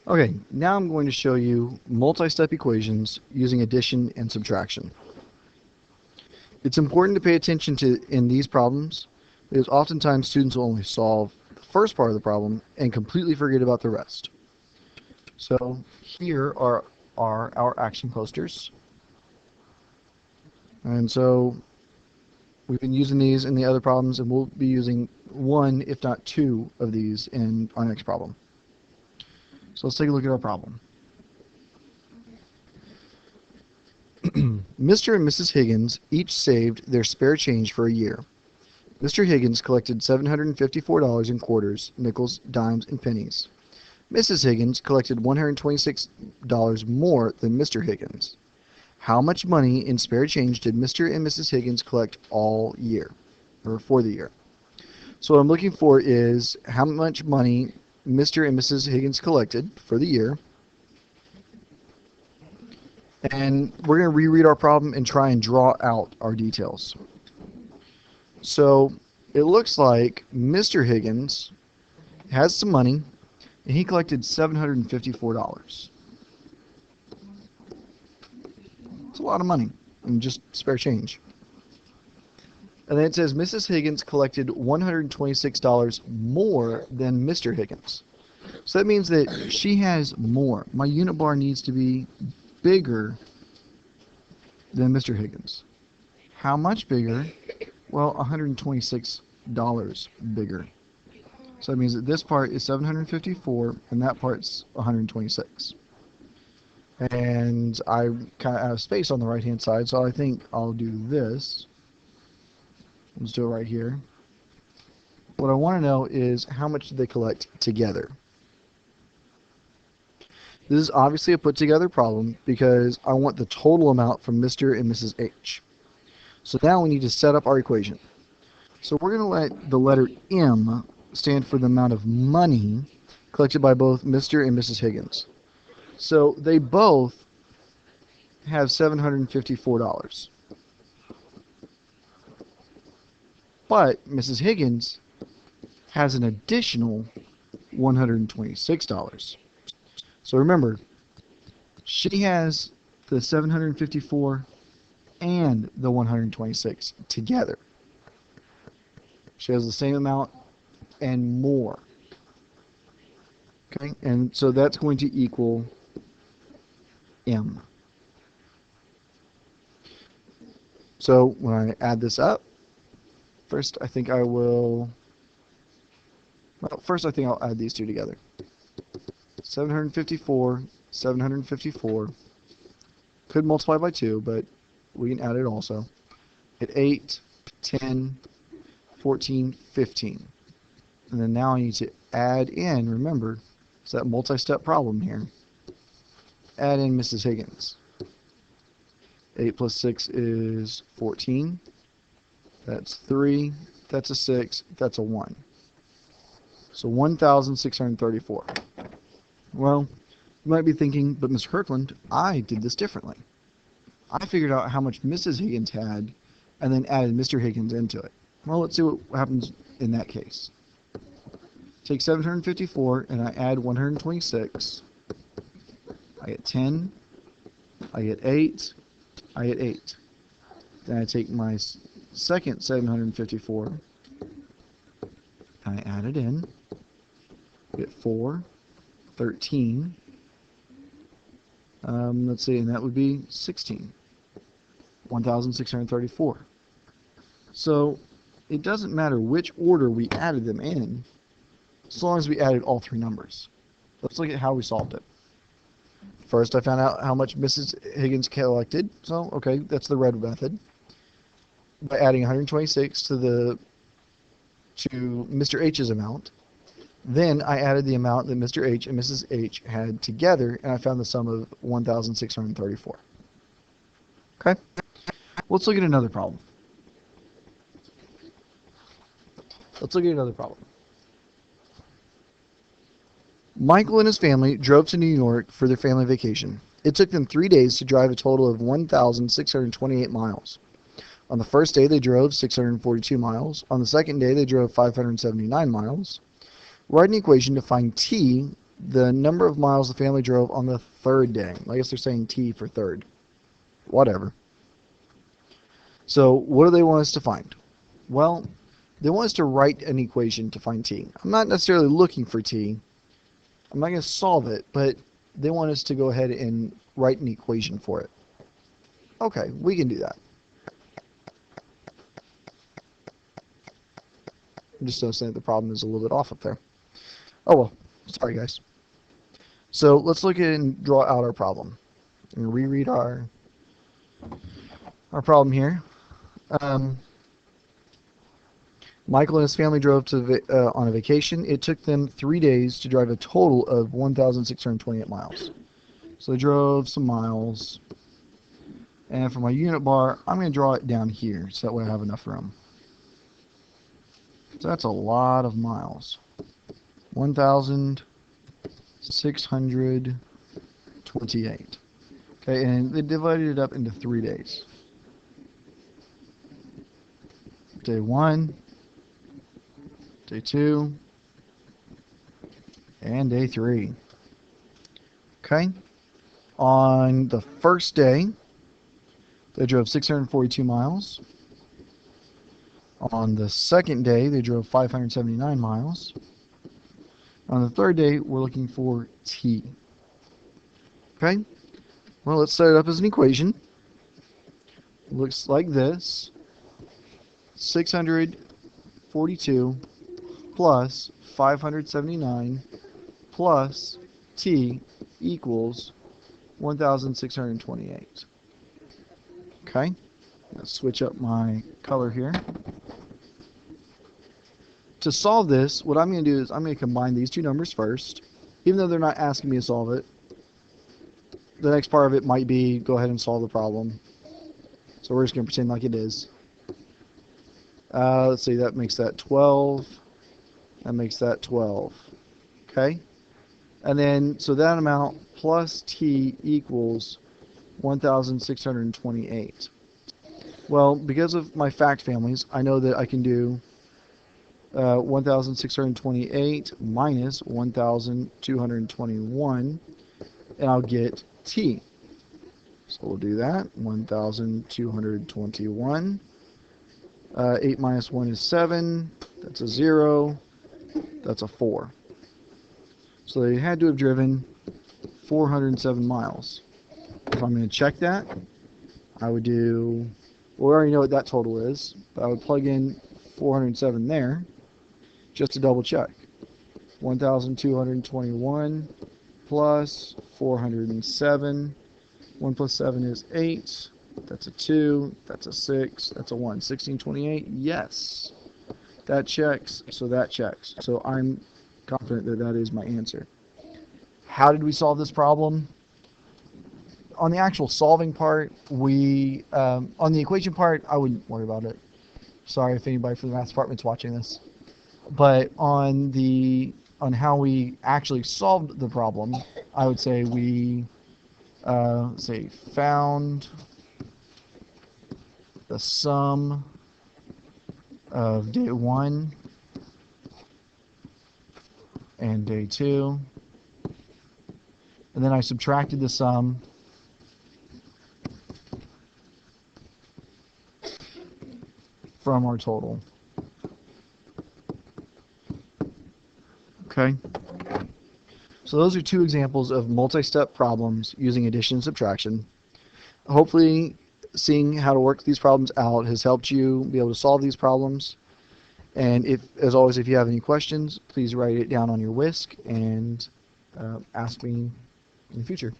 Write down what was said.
Okay, now I'm going to show you multi-step equations using addition and subtraction. It's important to pay attention to in these problems because oftentimes students will only solve the first part of the problem and completely forget about the rest. So here are our action posters. And so we've been using these in the other problems, and we'll be using one, if not two, of these in our next problem. So let's take a look at our problem. Mr. and Mrs. Higgins each saved their spare change for a year. Mr. Higgins collected $754 in quarters, nickels, dimes, and pennies. Mrs. Higgins collected $126 more than Mr. Higgins. How much money in spare change did Mr. and Mrs. Higgins collect all year, or for the year? So what I'm looking for is how much money Mr. and Mrs. Higgins collected for the year. And we're going to reread our problem and try and draw out our details. So it looks like Mr. Higgins has some money, and he collected $754. It's a lot of money in just spare change. And then it says Mrs. Higgins collected $126 more than Mr. Higgins. So that means that she has more. My unit bar needs to be bigger than Mr. Higgins. How much bigger? Well, $126 bigger. So that means that this part is 754 and that part's 126. And I kind of have space on the right hand side, so I think I'll do this. Let's do it right here. What I want to know is how much did they collect together? This is obviously a put together problem because I want the total amount from Mr. and Mrs. H. So now we need to set up our equation. So we're going to let the letter M stand for the amount of money collected by both Mr. and Mrs. Higgins. So they both have $754. But Mrs. Higgins has an additional $126. So remember, she has the 754 and the 126 together. She has the same amount and more. Okay, and so that's going to equal M. So when I add this up, first I think I'll add these two together. 754, 754. Could multiply by 2, but we can add it also. At 8, 10, 14, 15. And then now I need to add in, remember, it's that multi-step problem here. Add in Mrs. Higgins. 8 plus 6 is 14. That's 3. That's a 6. That's a 1. So 1,634. Well, you might be thinking, but Mr. Kirkland, I did this differently. I figured out how much Mrs. Higgins had and then added Mr. Higgins into it. Well, let's see what happens in that case. Take 754 and I add 126. I get 10. I get 8. I get 8. Then I take my second 754. I add it in. I get 4. 13. Let's see, and that would be 16. 1,634. So it doesn't matter which order we added them in, as long as we added all three numbers. Let's look at how we solved it. First, I found out how much Mrs. Higgins collected. So, okay, that's the red method. By adding 126 to Mr. H's amount. Then I added the amount that Mr. H and Mrs. H had together, and I found the sum of 1,634. Okay? Let's look at another problem. Michael and his family drove to New York for their family vacation. It took them 3 days to drive a total of 1,628 miles. On the first day, they drove 642 miles. On the second day, they drove 579 miles. Write an equation to find t the number of miles the family drove on the third day. I guess they're saying T for third. Whatever. So what do they want us to find? Well, they want us to write an equation to find T. I'm not necessarily looking for T. I'm not going to solve it, but they want us to go ahead and write an equation for it. Okay, we can do that. I'm just noticing that the problem is a little bit off up there. Oh well, sorry guys. So let's look at and draw out our problem. And reread our problem here. Michael and his family drove on a vacation. It took them 3 days to drive a total of 1,628 miles. So they drove some miles. And for my unit bar, I'm going to draw it down here so that way I have enough room. So that's a lot of miles. 1,628. Okay, and they divided it up into 3 days. Day 1, Day 2, and Day 3. Okay, on the first day, they drove 642 miles. On the second day, they drove 579 miles. On the third day, we're looking for T. Okay, well, let's set it up as an equation. It looks like this. 642 plus 579 plus T equals 1,628. Okay, let's switch up my color here. To solve this, what I'm going to do is I'm going to combine these two numbers first. Even though they're not asking me to solve it, the next part of it might be go ahead and solve the problem. So we're just going to pretend like it is. Let's see, that makes that 12. That makes that 12. Okay? And then, so that amount plus T equals 1,628. Well, because of my fact families, I know that I can do 1,628 minus 1,221, and I'll get T. So we'll do that. 1,221. 8 minus 1 is 7. That's a 0. That's a 4. So they had to have driven 407 miles. If I'm going to check that, I would do, well, we already know what that total is, but I would plug in 407 there just to double check. 1,221 plus 407. 1 plus 7 is 8. That's a 2. That's a 6. That's a 1. 1628. Yes. That checks. So that checks. So I'm confident that that is my answer. How did we solve this problem? On the actual solving part, on the equation part, I wouldn't worry about it. Sorry if anybody from the math department's watching this. But on how we actually solved the problem, I would say we found the sum of day 1 and day 2, and then I subtracted the sum from our total. Okay, so those are two examples of multi-step problems using addition and subtraction. Hopefully seeing how to work these problems out has helped you be able to solve these problems. And as always, if you have any questions, please write it down on your whisk and ask me in the future.